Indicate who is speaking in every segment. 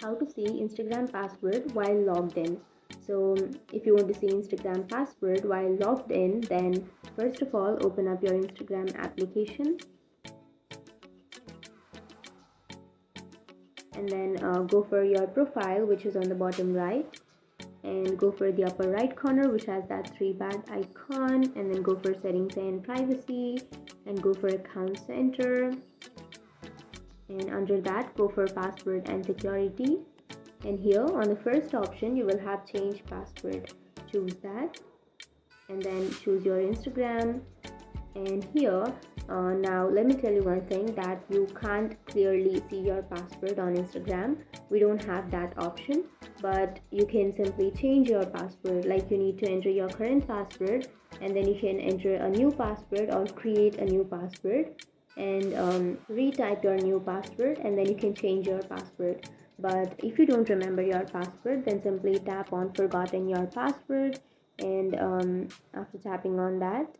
Speaker 1: how to see Instagram password while logged in. So if you want to see Instagram password while logged in, then first of all open up your Instagram application and then go for your profile, which is on the bottom right, and go for the upper right corner which has that three bat icon, and then go for settings and privacy and go for account center, and under that go for password and security, and here on the first option you will have change password. Choose that and then choose your Instagram. And here now let me tell you one thing, that you can't clearly see your password on Instagram. We don't have that option, but you can simply change your password. Like you need to enter your current password and then you can enter a new password or create a new password and retype your new password, and then you can change your password. But if you don't remember your password, then simply tap on forgotten your password, and after tapping on that,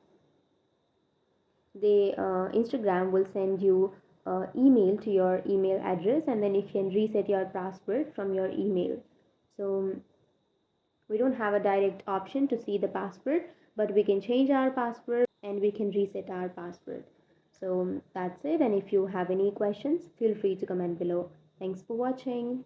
Speaker 1: the Instagram will send you email to your email address, and then you can reset your password from your email. So we don't have a direct option to see the password, but we can change our password and we can reset our password. So that's it, and if you have any questions, feel free to comment below. Thanks for watching.